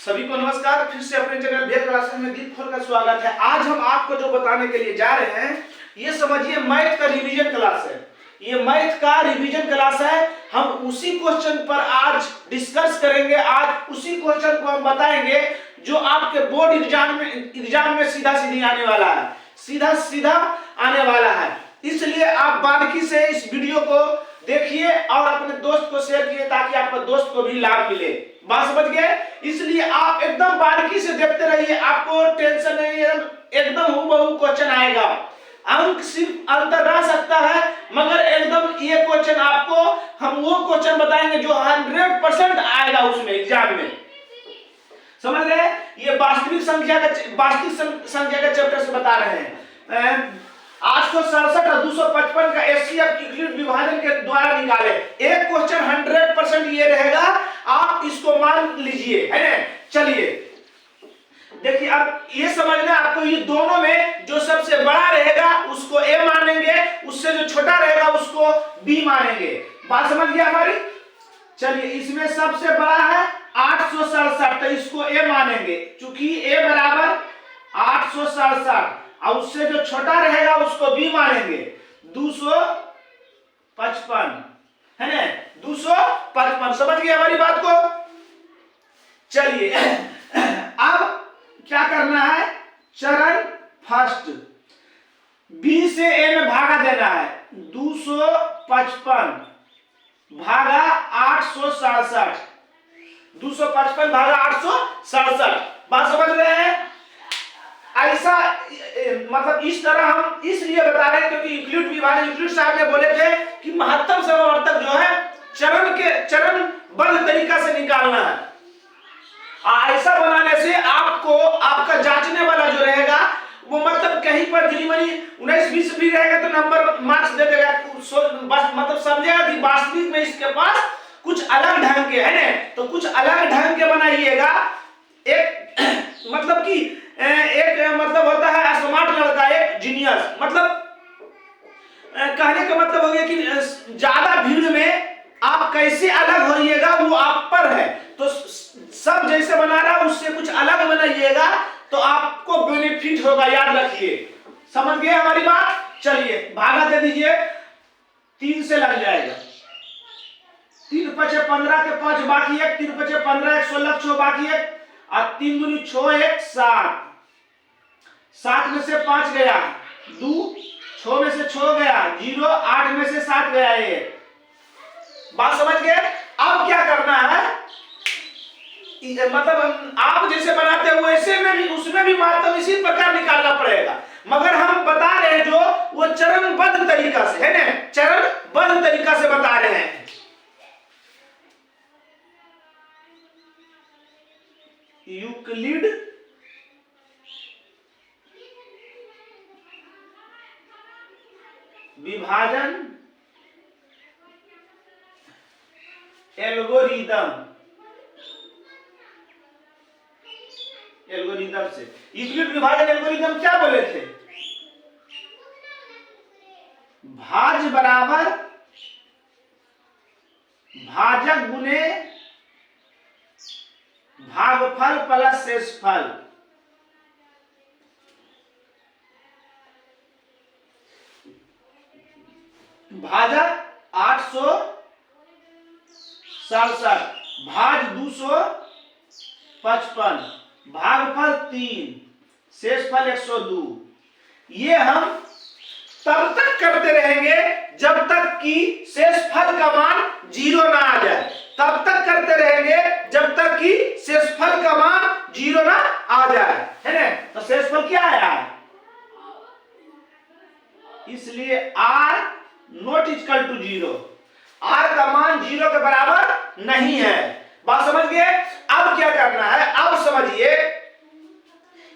सभी को नमस्कार। फिर से अपने चैनल वेद क्लासेस में दिल खोल का स्वागत है। आज हम आपको जो बताने के लिए जा रहे हैं, ये समझिए मैथ का रिवीजन क्लास है। ये मैथ का रिवीजन क्लास है। हम उसी क्वेश्चन पर आज डिस्कस करेंगे। आज उसी क्वेश्चन को हम बताएंगे जो आपके बोर्ड एग्जाम में सीधा सीधी आने वाला है, सीधा सीधा आने वाला है। इसलिए आप बारीकी से इस वीडियो को देखिए और अपने दोस्त को शेयर कीजिए ताकि आपका दोस्त को भी लाभ मिले। बात समझ गए? इसलिए आप एकदम बारीकी से देखते रहिए, आपको टेंशन नहीं है, एकदम हूबहू क्वेश्चन आएगा। अंक सिर्फ अंतर रह सकता है, मगर एकदम ये क्वेश्चन आपको हम वो क्वेश्चन बताएंगे जो 100% आएगा उसमें एग्जाम में। समझ रहे हैं? ये वास्तविक संख्या का चैप्टर से बता रहे हैं। 867 और 255 का एचसीएफ यूक्लिड विभाजन के द्वारा निकाले। एक क्वेश्चन 100% ये रहेगा, आप इसको मान लीजिए, है ना। चलिए देखिए, अब ये समझना आपको, ये दोनों में जो सबसे बड़ा रहेगा उसको ए मानेंगे, उससे जो छोटा रहेगा उसको बी मानेंगे। बात समझ गया हमारी? चलिए, इसमें सबसे बड़ा है 867, तो इसको ए मानेंगे, क्योंकि ए बराबर 867 और उससे जो छोटा रहेगा उसको बी मानेंगे। 255 है ना, 255। समझ गए हमारी बात को? चलिए अब क्या करना है, चरण फर्स्ट, बी से ए में भागा देना है। 255 भागा 867, 255 भागा 867। बात समझ रहे हैं? ऐसा मतलब इस तरह हम इसलिए बता रहे हैं क्योंकि यूक्लिड विभाजन, यूक्लिड साहब ने बोले थे कि महत्तम समवर्तक जो है चरणबद्ध तरीका से निकालना है। ऐसा बनाने से आपको आपका जांचने वाला जो रहेगा वो मतलब कहीं पर गिरीमनी 19-20 भी रहेगा तो नंबर मार्क्स दे देगा। मतलब समझेगा कि वास्तविक में इसके पास कुछ अलग ढंग के है ना, तो कुछ अलग ढंग के बनाइएगा। एक मतलब कि एक मतलब होता है स्मार्ट लड़का, एक जीनियस। मतलब कहने का मतलब हो गया कि ज्यादा भीड़ में आप कैसे अलग होइएगा वो आप पर है। तो सब जैसे बना रहा उससे कुछ अलग बनाइएगा तो आपको बेनिफिट होगा, याद रखिए। समझ गए हमारी बात? चलिए भागा दे दीजिए, 3 से लग जाएगा। 3 5 15 के 5 बाकी 1, 3 5 15 1 16 6 बाकी 1 और 3 दूनी 6 1 7, 7 में से 5 गया 2, 6 में से 6 गया 0, 8 में से 7 गया 1। बात समझ गए? अब क्या करना है, मतलब आप जैसे बनाते हो वैसे में भी उसमें भी मात्रा इसी प्रकार निकालना पड़ेगा, मगर हम बता रहे हैं जो वो चरणबद्ध तरीका से है ना, चरणबद्ध तरीका से बता रहे हैं। यूक्लिड विभाजन एल्गोरिदम से। यूक्लिड विभाजन एल्गोरिदम क्या बोले थे? भाज्य बराबर भाजक गुने भागफल प्लस शेषफल। भाजक 867 भाज 255 भागफल 3 शेषफल 102। ये हम तब तक करते रहेंगे जब तक कि शेषफल का मान 0 ना आ जाए। तब तक करते रहेंगे जब तक कि शेषफल का मान 0 ना आ जाए, है ना। तो शेषफल क्या आया है, इसलिए r not equal to 0, r का मान 0 के बराबर नहीं है। बात समझ गए? अब क्या करना है, अब समझिए,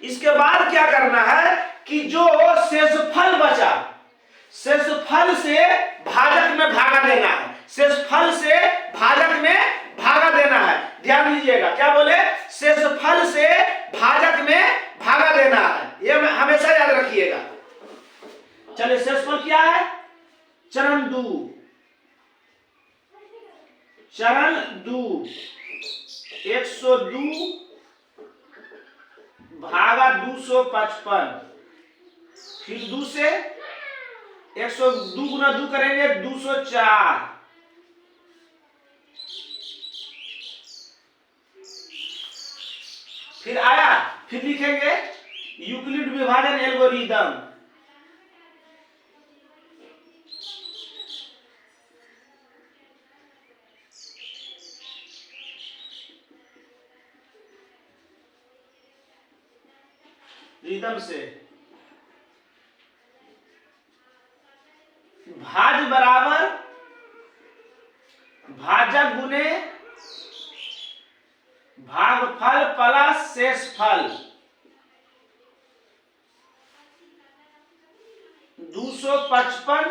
इसके बाद क्या करना है कि जो शेषफल बचा, शेषफल से भाजक में भागा देना है। शेषफल से भाजक में भागा देना है। ध्यान दीजिएगा, क्या बोले? शेषफल से भाजक में भागा देना है, ये हमेशा याद रखिएगा। चलिए शेषफल क्या है, चरण 2 102 भागा 255, फिर 2 से 102 गुना 2 करेंगे 204, फिर आया, फिर लिखेंगे यूक्लिड विभाजन एल्गोरिदम, रिदम से भाज बराबर भाजक गुने भागफल प्लस शेषफल, 255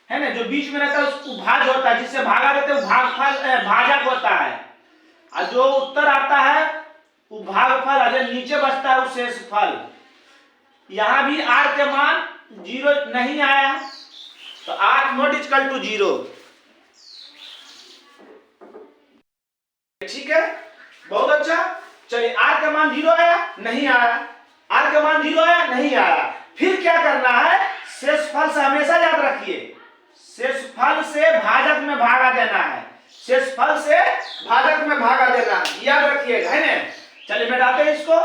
है ना, जो बीच में रहता है उसको भाज होता है, जिससे भागा देते हैं भागफल भाजक होता है, और जो उत्तर आता है वो भागफल, अगर नीचे बचता है वो शेषफल। यहां भी r के मान 0 नहीं आया, तो r नॉट इक्वल टू 0। ठीक है, बहुत अच्छा। चलिए, r का मान 0 आया, नहीं आया, r का मान 0 आया, नहीं आया, फिर क्या करना है, शेषफल से हमेशा याद रखिए, शेषफल से भाजक में भागा देना है, शेषफल से भाजक में भागा देना है, याद रखिएगा, है ना। चलिए मिटाते हैं इसको,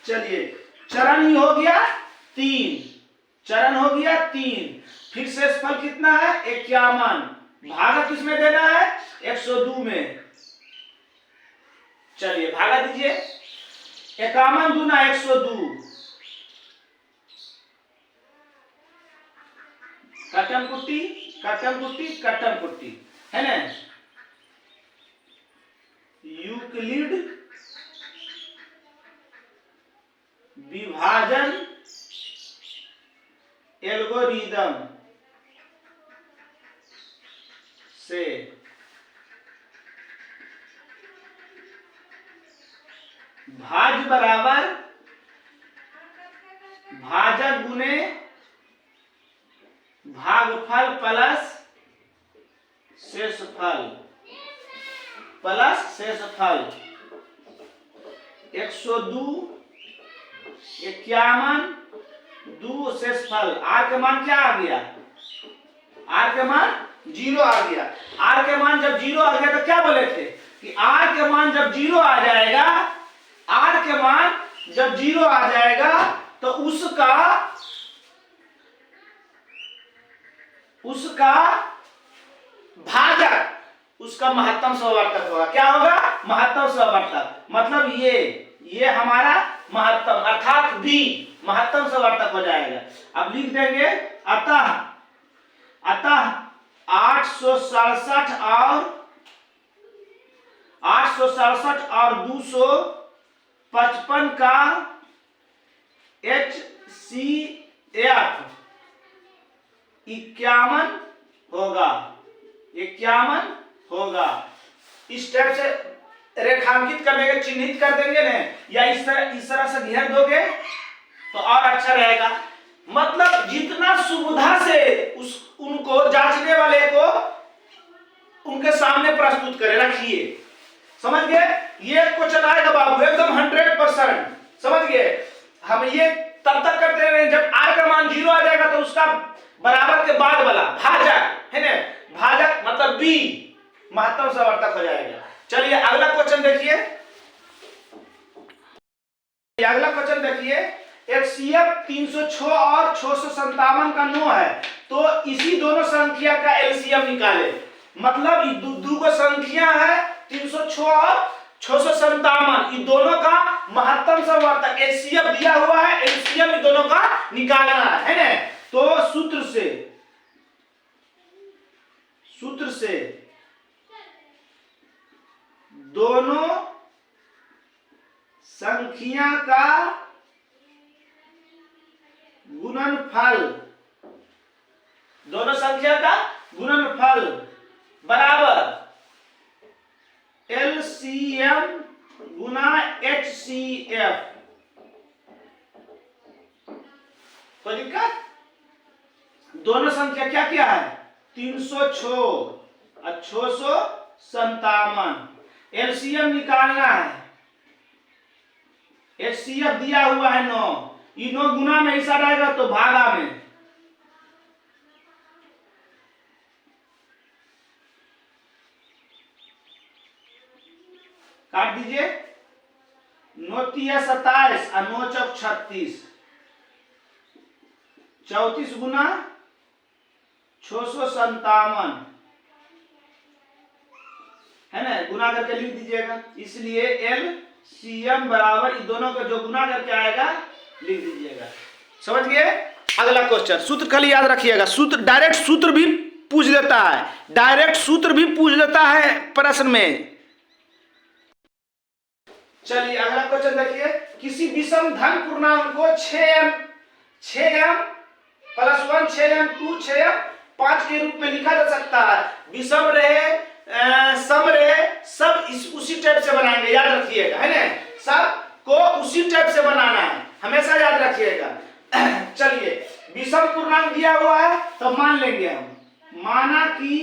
चलिए चरण ही हो गया 3, चरण हो गया 3, फिर शेषफल कितना है 51, भागा किसमें देना है 102 में। चलिए भागा दीजिए, 51 दूना 102, कटम कुट्टी कटम कुट्टी कटम कुट्टी, है ना। यूक्लिड विभाजन एल्गोरिदम से भाज बराबर भाजक गुने भागफल प्लस शेषफल, प्लस शेषफल, 102 51 2 शेषफल, r के मान क्या आ गया, r के मान 0 आ गया। r के मान जब 0 आ गया तो क्या बोले थे कि r के मान जब 0 आ जाएगा, r के मान जब 0 आ जाएगा तो उसका भाजक उसका महत्तम समवर्तक होगा। क्या होगा, महत्तम समवर्तक, मतलब ये हमारा महत्तम अर्थात भी महत्तम समवर्तक हो जाएगा। अब लिख देंगे अतः 867 और 255 का HCF 51 होगा, 51 होगा। इस टाइप से रेखांकित कर देंगे, चिन्हित कर देंगे ना, या इस तरह से घेर दोगे तो और अच्छा रहेगा। मतलब जितना सुविधा से उनको जांचने वाले को उनके सामने प्रस्तुत करें, रखिए, समझ गए। ये क्वेश्चन आएगा बाबू एकदम 100%, समझ गए। हम ये तब तक करते रहे जब r का मान 0 आ जाएगा तो उसका बराबर के बाद वाला भाजक, है ना, भाजक मतलब b महत्तम समवर्तक हो जाएगा। चलिए अगला क्वेश्चन देखिए, अगला क्वेश्चन देखिए, HCF 306 और 657 का 9 है, तो इसी दोनों संख्या का एलसीएम निकाले। मतलब दो संख्या है 306 और 657, इन दोनों का महत्तम समवर्तक HCF दिया हुआ है, एलसीएम इन दोनों का निकालना है ना। तो सूत्र से दोनों संख्या का गुणनफल, दोनों संख्या का गुणनफल बराबर LCM गुना HCF। कोई दिक्कत, दोनों संख्या क्या क्या है, 306 और 657। एलसीएम निकालना है। एचसीएफ दिया हुआ है 9, ये 9 गुना में हिस्सा रहेगा तो भागा में। काट दीजिए। 9 तिया 27 और 9 चौक 36। 34 गुना 657 है ना, गुना करके लिख दीजिएगा। इसलिए एलसीएम बराबर इन दोनों का जो गुना करके आएगा लिख दीजिएगा। समझ गए। अगला क्वेश्चन, सूत्र खाली याद रखिएगा। सूत्र डायरेक्ट सूत्र भी पूछ लेता है, डायरेक्ट सूत्र भी पूछ लेता है प्रश्न में। चलिए अगला क्वेश्चन देखिए। किसी विषम धन पूर्णांक को 6m + 1 6m 2 6m 5 के रूप में लिखा जा सकता है। विषम रहे सम रहे सब उसी टाइप से बनाएंगे, याद रखिएगा, है ना। सब को उसी टाइप से बनाना है, हमेशा याद रखिएगा। चलिए विषम पूर्णांक दिया हुआ है तो मान लेंगे हम। माना कि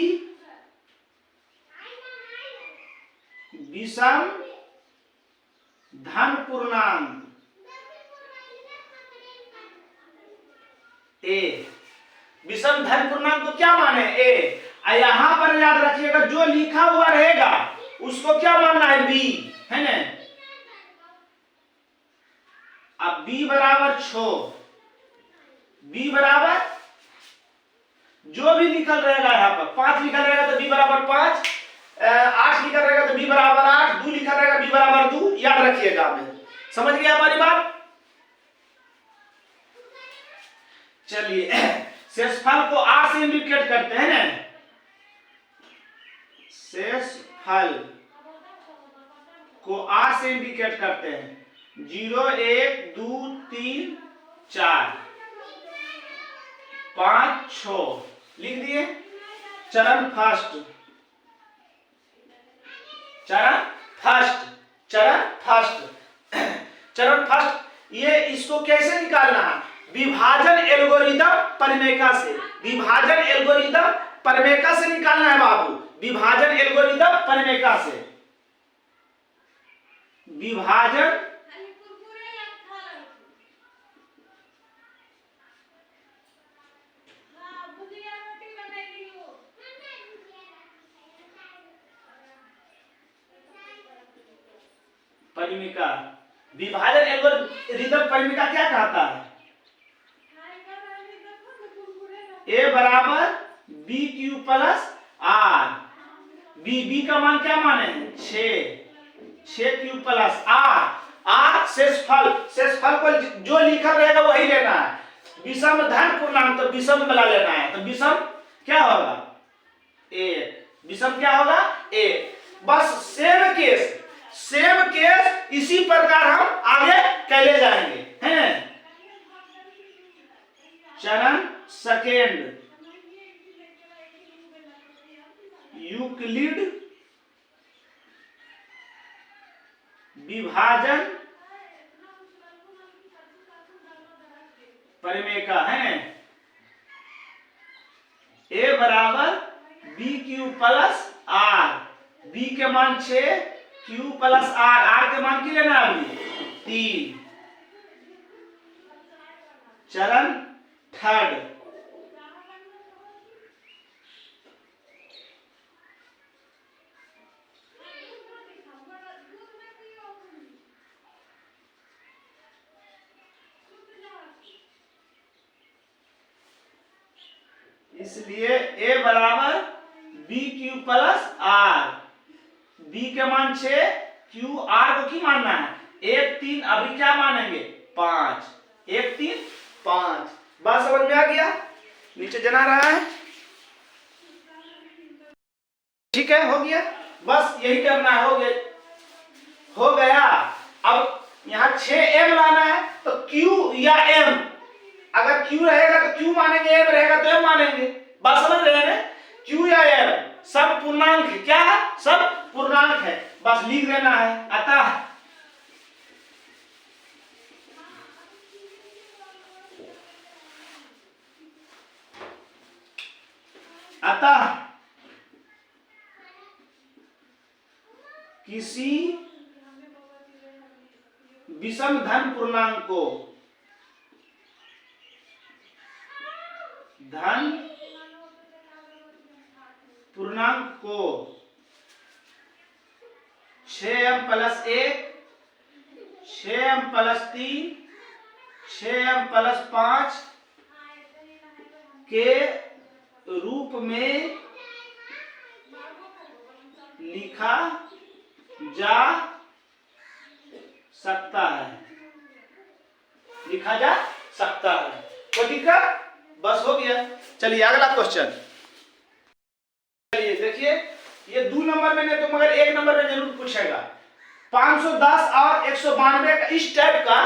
विषम धन पूर्णांक ए, विषम धन पूर्णांक को क्या माने ए। यहां पर याद रखिएगा जो लिखा हुआ रहेगा उसको क्या मानना है बी, है ना। अब बी बराबर 6, बी बराबर जो भी निकल रहेगा यहाँ पर 5 लिखा रहेगा तो बी बराबर 5, 8 लिखा रहेगा तो बी बराबर 8, 2 लिखा रहेगा बी बराबर 2, याद रखिएगा। हमें समझ गया हमारी बात। चलिए शेषफल को r से इंडिकेट करते हैं ना। शेषफल को r से इंडिकेट करते हैं। 0 1 2 3 4 5 6 लिख दिए। चरण फर्स्ट, चरण फर्स्ट, चरण फर्स्ट, चरण फर्स्ट। ये इसको कैसे निकालना है। विभाजन एल्गोरिदम परिमेका से, विभाजन एल्गोरिदम परिमेका से निकालना है बाबू। विभाजन एल्गोरिदम परिमेका से, विभाजन परिमेका, विभाजन एल्गोरिदम परिमेका क्या कहता है। ए बराबर b q plus r, b का मान क्या माने 6 क्यू प्लस आर, आर शेषफल, शेषफल को जो लिखा रहेगा वही लेना है। विषम धन पूर्णांक तो विषम मिला लेना है, तो विषम क्या होगा ए, विषम क्या होगा ए। बस सेम केस, सेम केस इसी प्रकार हम आगे कैले जाएंगे, हैं। चरण सेकेंड, यूक्लिड विभाजन परिमेका है। ए बराबर b q plus r, b के मान 6, क्यू प्लस आर, आर के मान की लेना अभी 3। चरण थर्ड, इसलिए ए बराबर b q plus r, b के मान 6, क्यू आर को की मानना है 1 3, अभी क्या मानेंगे 5, 1 3 5। बात समझ में आ गया। नीचे जना रहा है, ठीक है, हो गया। बस यही करना है, हो गया। अब यहाँ 6m लाना है तो q या m, अगर q रहेगा तो q मानेंगे, m रहेगा तो m मानेंगे। बात समझ रहे हैं। q या m सब पूर्णांक है, क्या है सब पूर्णांक है, बस लिख देना है। अतः अतः किसी विषम धन पूर्णांक को छः m plus 1, 6m plus 3, 6m plus 5 के रूप में लिखा जा सकता है। कोई दिक्कत? बस हो गया। चलिए अगला क्वेश्चन। चलिए देखिए, ये 2 नंबर में नहीं तो मगर 1 नंबर में जरूर पूछेगा। 510 और 192 का इस टाइप का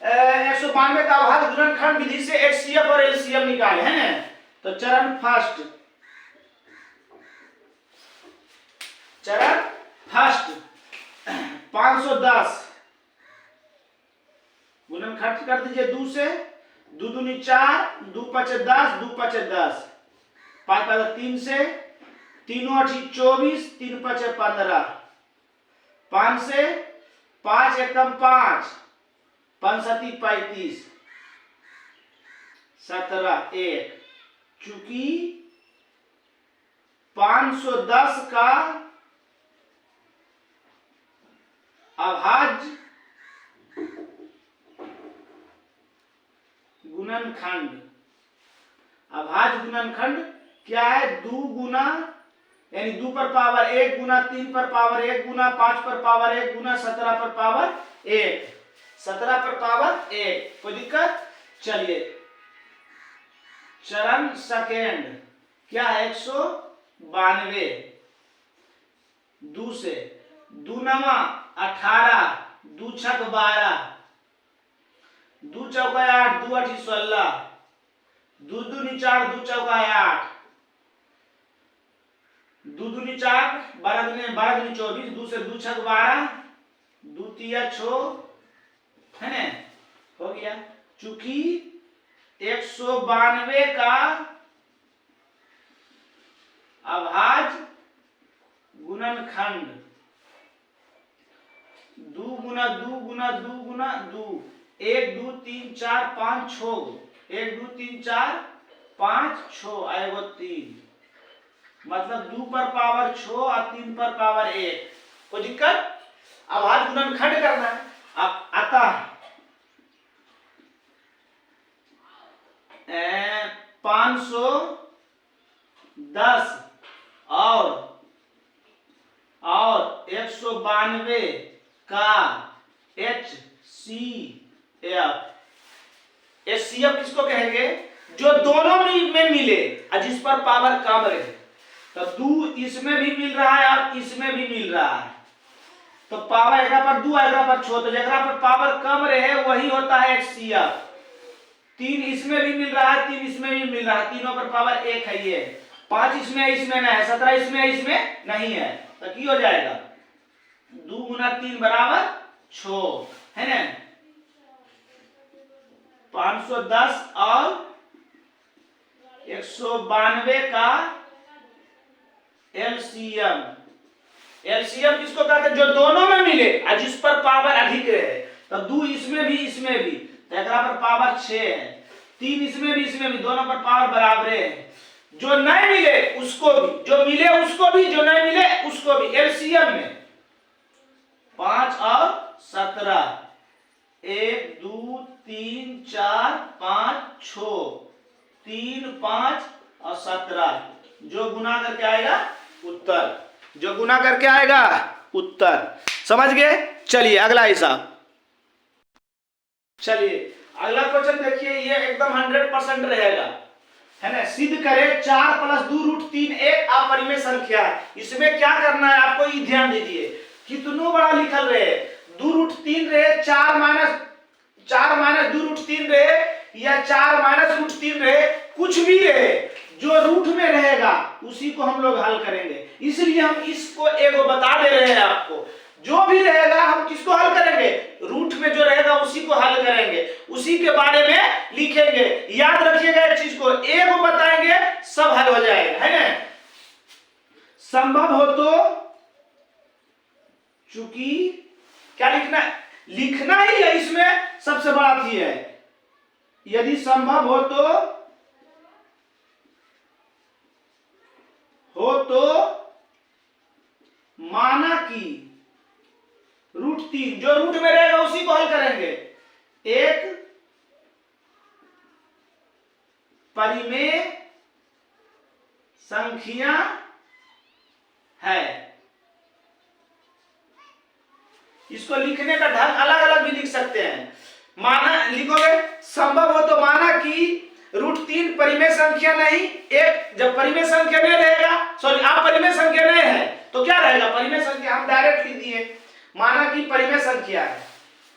192 का अभाज्य गुणनखंड विधि से HCF और LCM निकाले हैं। तो चरण फर्स्ट 510 गुणनखंड कर दीजिए 2 से, 2 दूनी 4, 2 पचे 10, 2 पचे 10, 5 पचे 3 से, 3 8 24, 3 पचे 15, 5 से, 5 एकम 5, 5 7 35, 17 1। चूंकि 510 का अभाज्य गुणनखंड क्या है? 2 गुना यानी 2 पर पावर 1 गुना 3 पर पावर 1 गुना 5 पर पावर 1 गुना 17 पर पावर 1, 17 पर पावर 1। कोई दिक्कत? चलिए चरण सेकेंड क्या है? 192 2 से, 2 नवा 18, 2 छक 12, 2 चौका 8, 2 8 16, 2 दूनी 4, 2 चौका 8, 2 दूनी 4, 12 दूनी 24, 2 से 2 छक 12, 2 तिया 6 है ना, हो गया। चूंकि 192 का अभाज्य गुणनखंड 2 गुना 2 गुना 2 गुना 2, 1 2 3 4 5 6, 1 2 3 4 5 6 आएगा 3, मतलब 2 पर पावर 6 और 3 पर पावर 1। कोई दिक्कत? अभाज्य गुणनखंड करना है। अब अतः 510 और 192 का HCF किसको कहेंगे? जो दोनों में मिले और जिस पर पावर कम रहे। तो 2 इसमें भी मिल रहा है और इसमें भी मिल रहा है, तो पावर एकरा पर 2 एकरा पर 6, तो जगह पर पावर कम रहे वही होता है HCF। 3 इसमें भी मिल रहा है, 3 इसमें भी मिल रहा है, तीनों पर पावर 1 है ये। 5 इसमें नहीं है, 17 इसमें नहीं है, तो की हो जाएगा 2 गुना 3 बराबर 6 है ना। 510 और 192 का LCM किसको कहते हैं? जो दोनों में मिले और जिस पर पावर अधिक रहे। तो 2 इसमें भी तो एकरा पर पावर 6 है, 3 इसमें भी दोनों पर पावर बराबर है। जो नहीं मिले उसको भी, जो मिले उसको भी, जो नहीं मिले उसको भी। LCM में 5 और 17, 1 2 3 4 5 6, 3 5 और 17, जो गुना करके आएगा उत्तर, जो गुना करके आएगा उत्तर। समझ गए? चलिए अगला हिसाब। चलिए अगला क्वेश्चन देखिए, ये एकदम 100% रहेगा है ना। सिद्ध करें 4 + 2 √3 एक अपरिमेय संख्या है। इसमें क्या करना है आपको, ये ध्यान दीजिए। कितनों बड़ा लिखल रहे, 2 √3 रहे, 4 - 2 √3 रहे या 4 - √3 रहे, कुछ भी रहे, जो रूट में रहेगा उसी को हम लोग हल करेंगे। इसलिए हम इसको एगो बता दे रहे हैं आपको। जो भी रहेगा हम किसको हल करेंगे? रूट में जो रहेगा उसी को हल करेंगे, उसी के बारे में लिखेंगे। याद रखिएगा एक चीज को, एगो बताएंगे सब हल हो जाएगा है ना। संभव हो तो, चूंकि क्या लिखना है, लिखना ही है इसमें सबसे बड़ा चीज है। यदि संभव हो तो माना कि √3 जो रूट में रहेगा उसी को हल करेंगे। एक परिमेय संख्या है। इसको लिखने का ढंग अलग अलग भी लिख सकते हैं। माना लिखोगे, संभव हो तो माना कि √3 परिमेय संख्या नहीं, एक जब परिमेय संख्या नहीं रहेगा, सॉरी आप परिमेय संख्या नहीं है तो क्या रहेगा, परिमेय संख्या हम डायरेक्ट लिख दिए, माना कि परिमेय संख्या है,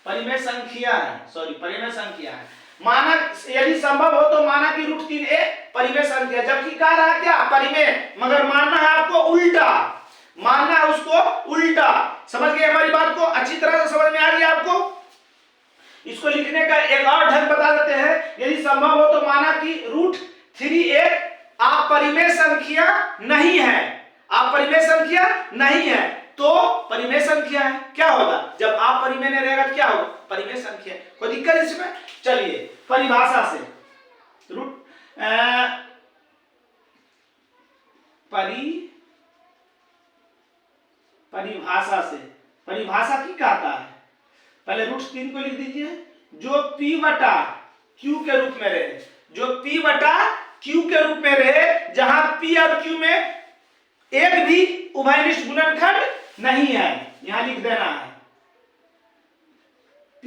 परिमेय संख्या है, सॉरी परिमेय संख्या है। माना यदि संभव हो तो माना कि √3 एक परिमेय संख्या, जबकि कह रहा है क्या, परिमेय, मगर मानना है आपको उल्टा, मानना है उसको उल्टा। समझ गए हमारी बात को, अच्छी तरह से समझ में आ गई आपको। इसको लिखने का एक और ढंग बता देते हैं। यदि संभव हो तो माना कि √3 एक अपरिमेय संख्या नहीं है, अपरिमेय संख्या नहीं है तो परिमेय संख्या है। क्या होगा, जब अपरिमेय नहीं रहेगा तो क्या होगा, परिमेय संख्या। कोई दिक्कत इसमें? चलिए परिभाषा से, परिभाषा से, परिभाषा की कहता है, पहले √3 को लिख दीजिए, जो P बटा Q के रूप में रहे, जो P बटा Q के रूप में रहे, जहां P और Q में एक भी उभयनिष्ठ गुणनखंड नहीं है, यहां लिख देना है। P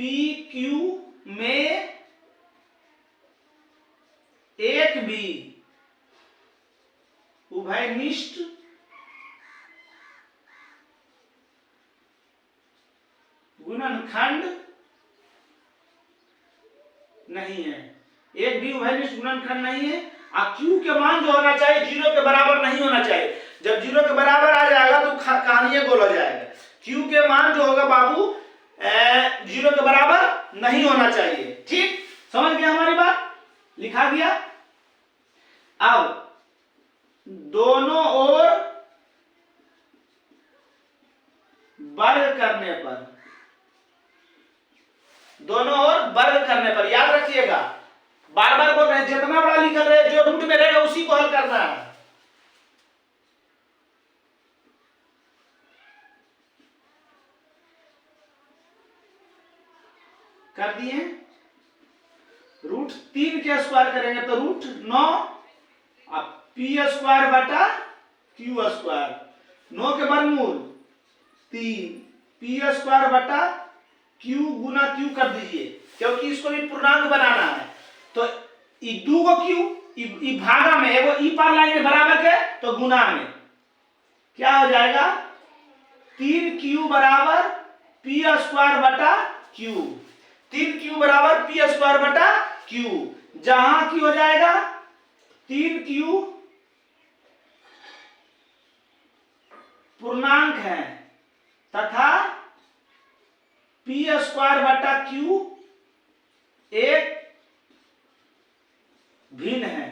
Q में एक भी उभयनिष्ठ गुणनखंड नहीं है, एक भी उभयनिष्ठ गुणनखंड नहीं है। और Q के मान जो होना चाहिए 0 के बराबर नहीं होना चाहिए। जब 0 के बराबर आ जाएगा तो कहानी गोल हो जाएगा। Q के मान जो होगा बाबू 0 के बराबर नहीं होना चाहिए। ठीक, समझ गया हमारी बात, लिखा गया। अब दोनों ओर वर्ग करने पर, दोनों ओर वर्ग करने पर, याद रखिएगा, बार बार बोल रहे हैं, जितना बड़ा लिख रहे, जो रूट में रहेगा उसी को हल करना है। कर दिए, √3 के स्क्वायर करेंगे तो √9 अब P² बटा Q², 9 के वर्गमूल 3, P² बटा Q गुना Q कर दीजिए, क्योंकि इसको भी पूर्णांक बनाना है। तो ई 2 को Q ई भागा में, एगो ई पार लाएंगे बराबर के, तो गुना में क्या हो जाएगा, 3Q बराबर P² बटा Q, 3Q बराबर P² बटा Q, जहां Q हो जाएगा 3Q पूर्णांक है तथा P² बटा Q एक भिन्न है।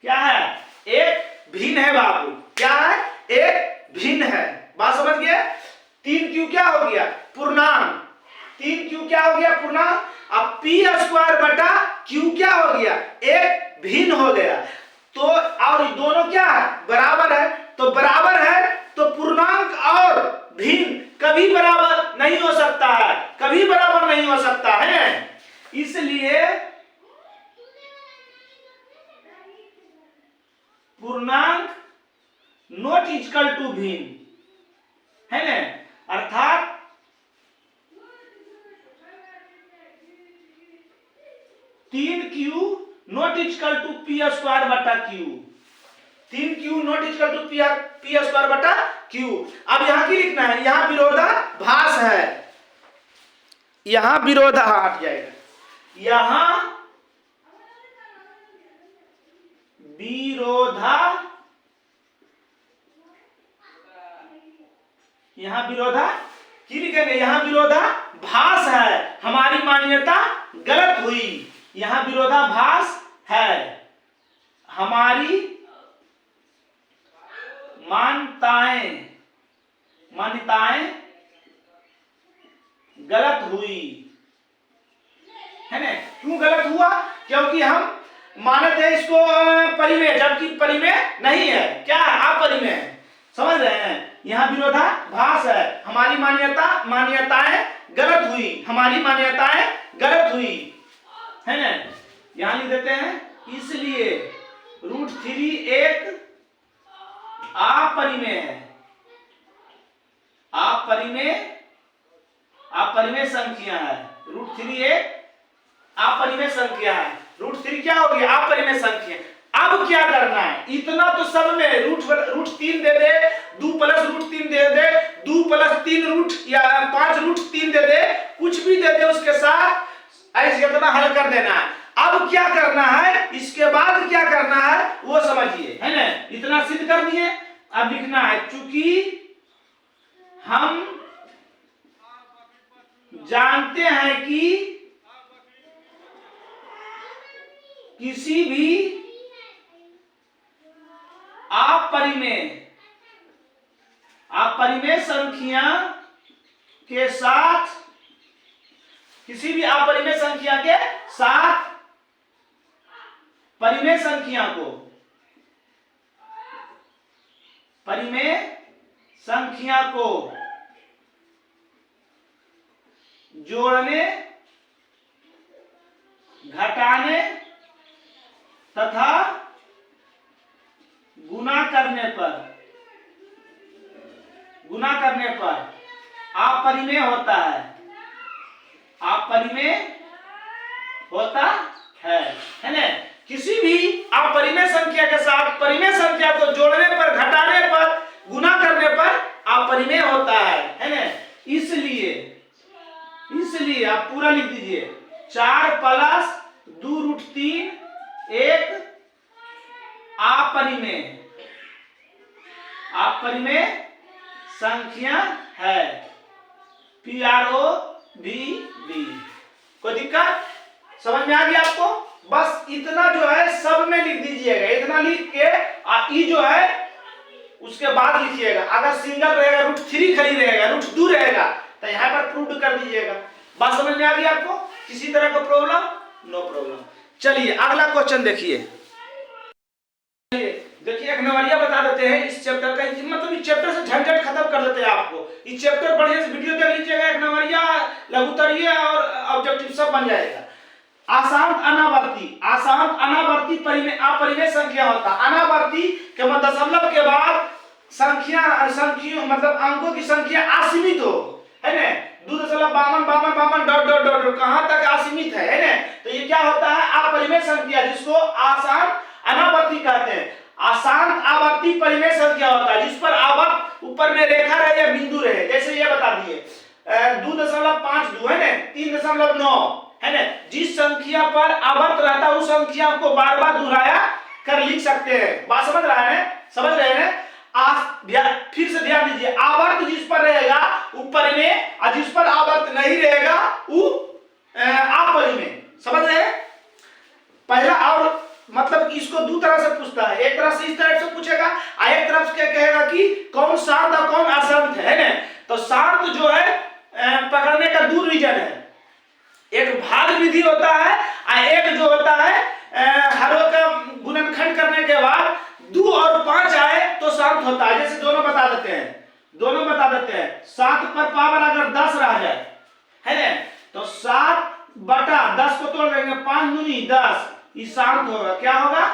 क्या है, एक भिन्न है बाबू, क्या है, एक भिन्न है। बात समझ गए। 3Q क्या हो गया, पूर्णांक, 3Q क्या हो गया, पूर्णांक। अब P² बटा Q क्या हो गया, एक भिन्न हो गया। तो और दोनों क्या है, बराबर है, तो बराबर है तो पूर्णांक और भिन्न कभी बराबर नहीं हो सकता है, कभी बराबर नहीं हो सकता है। इसलिए पूर्णांक नॉट इक्वल टू भिन्न है ना, अर्थात Q not equal to P² बटा Q, 3Q not equal to P² बटा Q। अब यहां की लिखना है, यहां विरोधाभास है, यहां विरोधा हट जाएगा, यहां विरोधा की लिखेंगे, यहां विरोधाभास है, हमारी मान्यता गलत हुई, यहां विरोधाभास है, हमारी मान्यताएं गलत हुई, है ना। क्यों गलत हुआ? क्योंकि हम मानते हैं इसको परिमेय, जबकि परिमेय नहीं है। क्या है? अपरिमेय है। समझ रहे हैं? यहाँ विरोधाभास है। हमारी मान्यताएं गलत हुई, हमारी मान्यताएं गलत हुई, है ना। यहां लिख देते हैं, इसलिए √3 एक अपरिमेय है। अपरिमेय संख्या है। √3 एक अपरिमेय संख्या है। √3 क्या होगी? अपरिमेय संख्या। अब क्या करना है? इतना तो सब में √3 दे दे, 2 + √3 दे दे, 2 + 3 या 5 √3 दे दे, कुछ भी दे दे उसके साथ ऐसे इतना हल कर देना है। अब क्या करना है? इसके बाद क्या करना है वो समझिए, है ना। इतना सिद्ध कर दिए, अब लिखना है, चूंकि हम जानते हैं कि किसी भी अपरिमेय संख्या के साथ, किसी भी अपरिमेय संख्या के साथ परिमेय संख्या को जोड़ने, घटाने तथा गुना करने पर अपरिमेय होता है ना। किसी भी अपरिमेय संख्या के साथ परिमेय संख्या को जोड़ने पर, घटाने पर, गुना करने पर अपरिमेय होता है ना। इसलिए आप पूरा लिख दीजिए, 4 + 2 √3 एक अपरिमेय संख्या है। PROVD। कोई दिक्कत? समझ में आ गया आपको? बस इतना जो है सब में लिख दीजिएगा। इतना लिख के ई जो है उसके बाद लिखिएगा। अगर सिंगल रहेगा, √3 खाली रहेगा, √2 रहेगा, तो यहाँ पर प्रूव कर दीजिएगा। बात समझ में आ गई आपको? किसी तरह का प्रॉब्लम? No problem. चलिए अगला क्वेश्चन देखिए। देखिए एक नंबरिया बता देते हैं इस चैप्टर का, मतलब इस चैप्टर से झंझट खत्म कर देते हैं आपको। इस चैप्टर बढ़िया से वीडियो देख लीजिएगा, एक नंबरिया, लघुत्तरीय और ऑब्जेक्टिव सब बन जाएगा। अशांत अनावर्ती अपरिमेय संख्या होता। अनावर्ती के मतलब दशमलव के बाद संख्या मतलब अंकों की संख्या असीमित हो, है ना। 2.52 ... कहां तक असीमित है ना। तो ये क्या होता है? अपरिमेय संख्या, जिसको अशांत अनावर्ती कहते हैं। अशांत आवर्ती परिमेय संख्या होता है जिस पर आवर्त ऊपर में रेखा रहे या बिंदु रहे। जैसे ये बता दिए 2.52 है ना, 3.9 है ना। जिस संख्या पर आवर्त रहता है उस संख्या को बार बार दोहराया कर लिख सकते हैं। बात समझ रहे हैं? फिर से ध्यान दीजिए, आवर्त जिस पर रहेगा वो परिमेय, और जिस पर आवर्त नहीं रहेगा वो अपरिमेय। समझ रहे हैं? पहला और मतलब इसको दो तरह से पूछता है। एक तरह से इस तरह से पूछेगा, और एक तरफ से कहेगा कि कौन शांत और कौन अशांत है ना। तो शांत जो है पकड़ने का 2 रीजन है। एक भाग विधि होता है और एक जो होता है हरों का गुणनखंड करने के बाद 2 और 5 आए तो शांत होता है। जैसे दोनों बता देते हैं। 7 पर पावर अगर 10 रह जाए, है ना, तो 7/10 को तोड़ देंगे, 5 दूनी 10, ये शांत होगा। क्या होगा?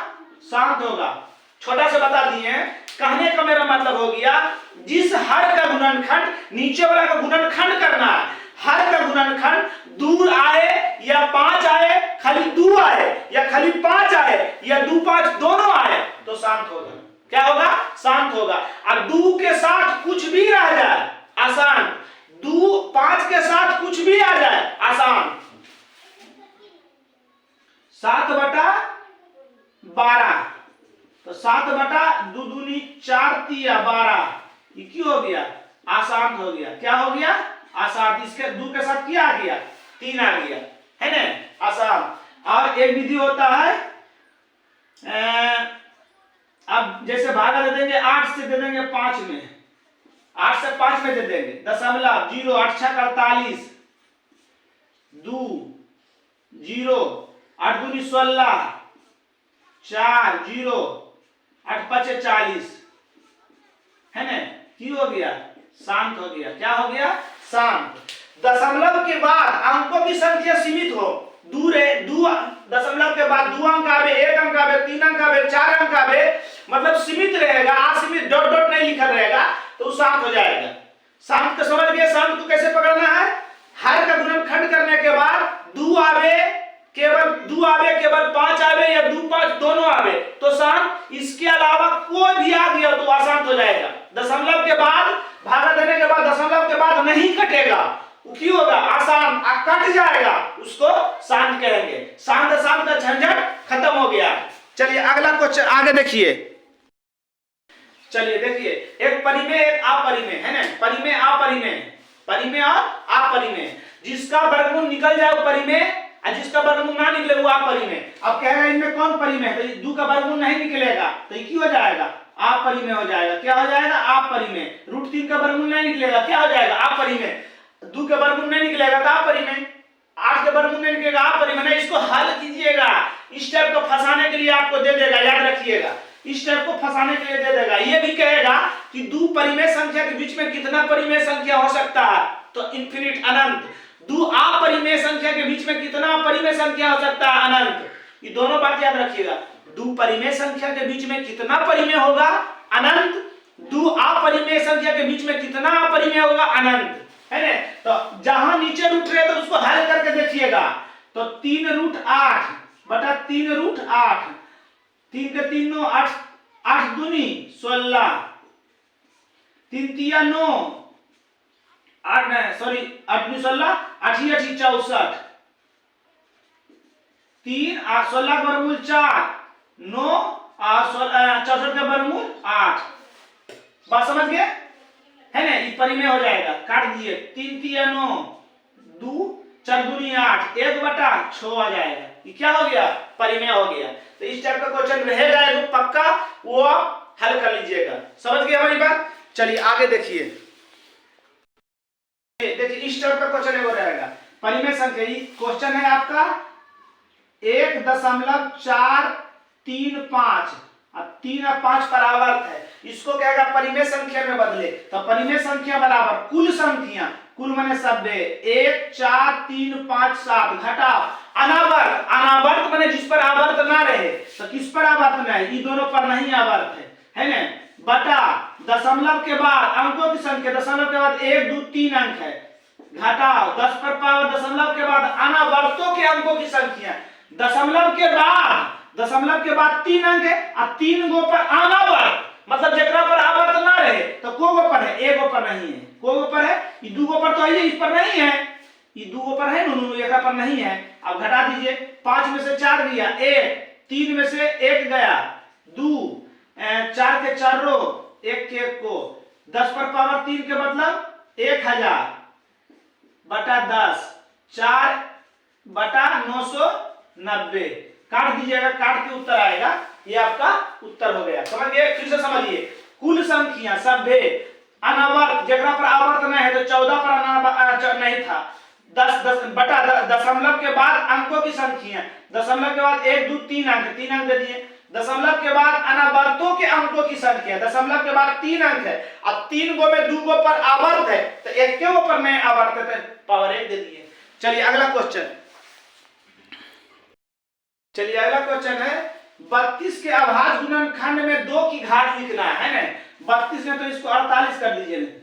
शांत होगा। छोटा सा बता दिए हैं। कहने का मेरा मतलब हो गया, जिस हर का गुणनखंड, नीचे वाला का गुणनखंड करना है, हर का गुणनखंड 2 आए या 5 आए, खाली 2 आए या खाली 5 आए या 2 5 दोनों आए तो शांत होगा। क्या होगा? शांत होगा। और 2 के साथ कुछ भी रह जाए अशांत, 2 5 के साथ कुछ भी आ जाए अशांत। 7/12 तो 7/2 दूनी 4 तिया 12, ये क्यों हो गया? अशांत हो गया। क्या हो गया? अशांत। इसके 2 के साथ क्या आ गया? 3 आ गया, है ना, अशांत। और एक विधि होता है, अब जैसे भागा दे देंगे 8 8 से दे देंगे 5 में, 8 से 5 में दे देंगे, दशमलव 0, 8 छक 48, 2 0, 8 दूनी 16, 4 0, 8 पचे 40, है ना। की हो गया? शांत हो गया। क्या हो गया? शांत। दशमलव के बाद अंकों की संख्या सीमित हो, दूर है, दशमलव के बाद 2 अंक आवे, 1 अंक आवे, 3 अंक आवे, 4 अंक आवे, मतलब सीमित रहेगा, असीमित डॉट डॉट नहीं लिखा रहेगा, तो शांत हो जाएगा। शांत को समझ गए? शांत को कैसे पकड़ना है? हर का गुणनखंड करने के बाद 2 आवे, केवल 5 आवे या 2 5 दोनों आवे तो शांत। इसके अलावा कोई भी आ गया तो अशांत हो जाएगा। दशमलव के बाद भागा देने के बाद दशमलव के बाद नहीं कटेगा, की होगा? अशांत, कट जाएगा, उसको शांत कहेंगे। शांत शांत का झंझट खत्म हो गया। चलिए अगला क्वेश्चन आगे देखिए। चलिए देखिए, एक परिमेय एक अपरिमेय है ना, परिमेय अपरिमेय, परिमेय और अपरिमेय, जिसका वर्गमूल निकल जाए वो परिमेय और जिसका वर्गमूल ना निकले वो अपरिमेय। अब कह रहे हैं इनमें कौन परिमेय है? तो 2 का वर्गमूल नहीं निकलेगा तो ये क्यों हो जाएगा? अपरिमेय हो जाएगा। क्या हो जाएगा? अपरिमेय। √3 का वर्गमूल नहीं निकलेगा, क्या हो जाएगा? अपरिमेय। 2 के वर्गमूल नहीं निकलेगा तो अपरिमेय। 8 के वर्गमूल नहीं निकलेगा, अपरिमेय। नहीं, इसको हल कीजिएगा, इस टाइप को फंसाने के लिए आपको दे देगा, याद रखिएगा, इस टाइप को फंसाने के लिए दे देगा। ये भी कहेगा कि 2 परिमेय संख्या के बीच में कितना परिमेय संख्या हो सकता है, तो इनफिनिट, अनंत। 2 अपरिमेय संख्या के बीच में कितना परिमेय संख्या हो सकता है? अनंत। ये दोनों बात याद रखिएगा। 2 परिमेय संख्या के बीच में कितना परिमेय होगा? अनंत। 2 अपरिमेय संख्या के बीच में कितना अपरिमेय होगा? अनंत, है ना। तो जहां नीचे रूट रहे तो उसको हल करके देखिएगा। तो 3√8 बटा 3√8, 3 के 3 9, 8 8 दूनी 16, 3 तिया 9, 8 सॉरी 8 दूनी 16, 8 ही 8 64, 3 8 16 का वर्गमूल 4, 9 और 64 का वर्गमूल 8। बात समझ गए? है ना। ये परिमेय हो जाएगा, काट दिए। 3 तिया 9, 2 4 दूनी 8, 1/6 आ जाएगा। ये क्या हो गया? परिमेय हो गया। तो इस टाइप का क्वेश्चन रहेगा जो पक्का, वो आप हल कर लीजिएगा। समझ गए हमारी बात? चलिए आगे देखिए। देखिए इस टाइप का क्वेश्चन है वो रहेगा, परिमेय संख्या। ये क्वेश्चन है आपका 1.435 और 3 और 5 परावर्त है। इसको कहेगा परिमेय संख्या में बदले। तो परिमेय संख्या बराबर कुल संख्या, कुल माने सब 1 4 3 5 7 घटाओ अनावर्त, अनावर्त माने जिस पर आवर्त ना रहे। तो किस पर आवर्त ना है? ये दोनों पर नहीं आवर्त है ना। बटा दशमलव के बाद अंकों की संख्या, दशमलव के बाद 1 2 3 अंक है, घटाओ 10 पर पावर दशमलव के बाद अनावर्तों के अंकों की संख्या। दशमलव के बाद 3 अंक है और 3 गो पर अनावर्त, मतलब जेकरा पर आवर्त ना रहे तो को गो पर है? 1 गो पर नहीं है। को गो पर है? ये 2 गो पर तो है, इस पर नहीं है। ये 2 गो पर है, नो एक पर नहीं है। अब घटा दीजिए, 5 में से 4 गया 1, 3 में से 1 गया 2, 4 के 4 रो 1 के 1 को, 10 पर पावर 3 के मतलब 1000 बटा 10, 4/990। काट दीजिएगा, काट के उत्तर आएगा। ये आपका उत्तर हो गया। समझ गए? फिर से समझिए, कुल संख्या सभ्य अनावर्त, जेकरा पर आवर्त नहीं है तो 14 पर अनावर्त नहीं था। 10 बटा दशमलव के बाद अंकों की संख्या, दशमलव के बाद 1 2 3 अंक, 3 अंक दे दिए। दशमलव के बाद अनावर्तों के अंकों की संख्या, दशमलव के बाद 3 अंक है। अब 3 गो में 2 गो पर आवर्त है तो 1 के ऊपर नहीं आवर्त है तो पावर 1 दे दिए। चलिए अगला क्वेश्चन। चलिए अगला क्वेश्चन है 32 के अभाज्य गुणनखंड में 2 की घात लिखना है ना। 32 में तो इसको 48 कर दीजिए।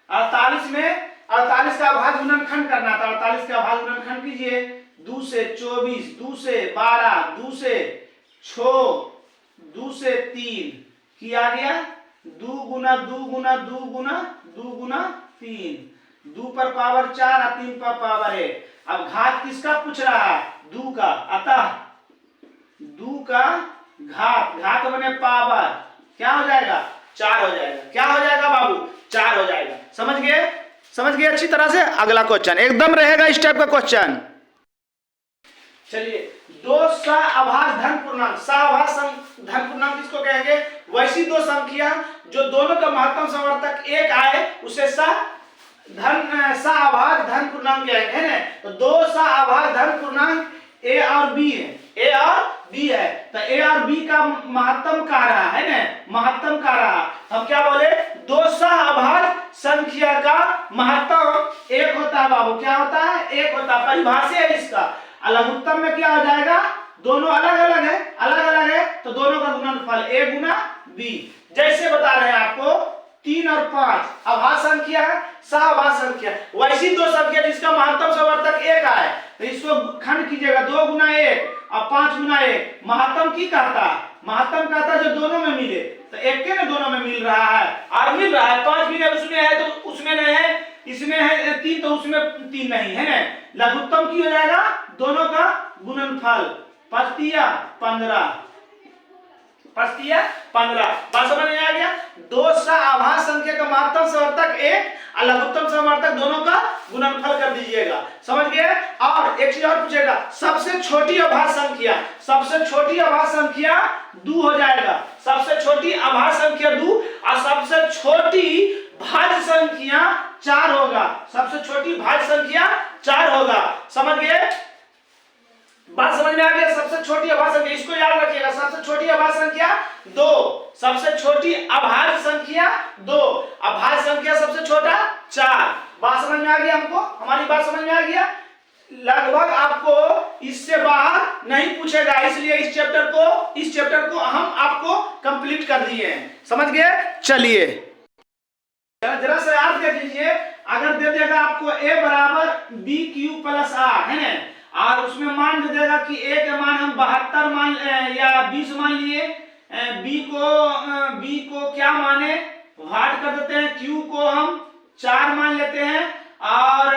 48 में 48 का अभाज्य गुणनखंड करना था। 48 का अभाज्य गुणनखंड कीजिए। 2 से 24, 2 से 12, 2 से 6, 2 से 3 किया गया। 2 गुना 2 गुना 2 गुना 2 गुना 3, 2 पर पावर 4 और 3 पर पावर 1। अब घात किसका पूछ रहा है? 2 का। अतः 2 का घात, घात बने पावर, क्या हो जाएगा? 4 हो जाएगा। क्या हो जाएगा बाबू? 4 हो जाएगा। समझ गए? समझ गए अच्छी तरह से? अगला क्वेश्चन एकदम रहेगा इस टाइप का क्वेश्चन। चलिए 2 सह अभाज्य धन पूर्णांक, सह अभाज्य धन पूर्णांक किसको कहेंगे? वैसी 2 संख्या जो दोनों का महत्तम समवर्तक एक आए उसे सह धन पूर्णांक कहेंगे, है ना। तो दो सह धन पूर्णांक ए और बी है, ए और बी है। तो ए और बी का महत्तम का रहा है ना, महत्तम का रहा। हम क्या बोले, दो सह संख्या का महत्तम एक होता है बाबू, क्या होता है, एक होता है। परिभाषा है इसका। लघुत्तम में क्या हो जाएगा, दोनों अलग अलग है, अलग अलग है, तो दोनों का गुणनफल ए गुना बी। जैसे बता रहे हैं आपको 3 और 5 अभाज्य संख्या है, सहअभाज्य संख्या। वैसी दो संख्या जिसका महत्तम समवर्तक एक आए तो इसको खंड कीजिएगा, 2 गुना 1 और 5 गुना 1। महत्तम की कहता है, महत्तम कहता है जो दोनों में मिले। तो एक के ना दोनों में मिल रहा है और मिल रहा है, 5 भी उसमें है तो उसमें नहीं है, इसमें है 3 तो उसमें 3 नहीं है ना। लघुत्तम की हो जाएगा दोनों का गुणनफल, 5 तिया 15, 5 तिया 15। बात समझ में आ गया। दो सह संख्या का महत्तम समवर्तक एक और लघुत्तम समवर्तक दोनों का गुणनफल कर दीजिएगा, समझ गए। और एक चीज और पूछेगा, सबसे छोटी अभाज्य संख्या, सबसे छोटी अभाज्य संख्या 2 हो जाएगा, सबसे छोटी अभाज्य संख्या 2 और सबसे छोटी भाज्य संख्या 4 होगा, सबसे छोटी भाज्य संख्या 4 होगा, समझ गए। बात समझ में आ गया। सबसे छोटी अभाज्य संख्या, इसको याद रखिएगा, सबसे छोटी अभाज्य संख्या 2, सबसे छोटी अभाज्य संख्या 2, अभाज्य संख्या सबसे छोटा 4। बात समझ में आ गया हमको, हमारी बात समझ में आ गया। लगभग आपको इससे बाहर नहीं पूछेगा, इसलिए इस चैप्टर को हम आपको कंप्लीट कर दिए हैं, समझ गए। चलिए जरा सा याद देख लीजिए, अगर दे देगा आपको a बराबर बी क्यू प्लस आर, है ना, और उसमें मान दे देगा कि a के मान हम 72 मान या 20 मान लिए, b को क्या माने भाट कर देते हैं, q को हम 4 मान लेते हैं और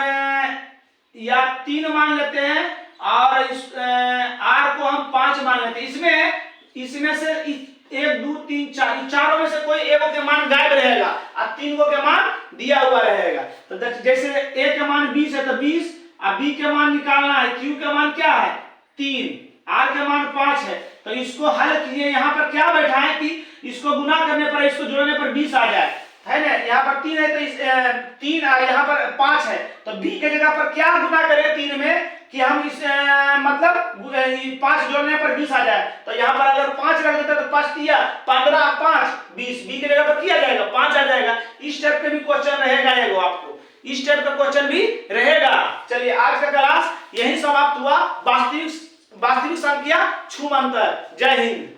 या 3 मान लेते हैं और इस r को हम 5 मान लेते हैं। इसमें से 1 2 3 4 चारों में से कोई एक के मान गायब रहेगा और 3 के मान दिया हुआ रहेगा। तो जैसे a के मान 20 है तो 20 और b के मान निकालना है, q के मान क्या है 3, r के मान 5 है। तो इसको हल कीजिए, यहाँ पर क्या बैठा है कि इसको गुना करने पर, इसको जोड़ने पर 20 आ जाए, है ना। यहाँ पर 3 है तो 3 यहाँ पर 5 है, तो b के जगह पर क्या गुना करें 3 में कि हम इस मतलब 5 जोड़ने पर 20 आ जाए। तो यहाँ पर अगर 5 रख देते तो 5 तिया 15 5 20, b के जगह पर किया जाएगा 5 आ जाएगा। इस टाइप का भी क्वेश्चन रहेगा एगो, आपको इस टाइप का क्वेश्चन भी रहेगा। चलिए आज का क्लास यही समाप्त हुआ। वास्तविक संख्या छूमंतर। जय हिंद।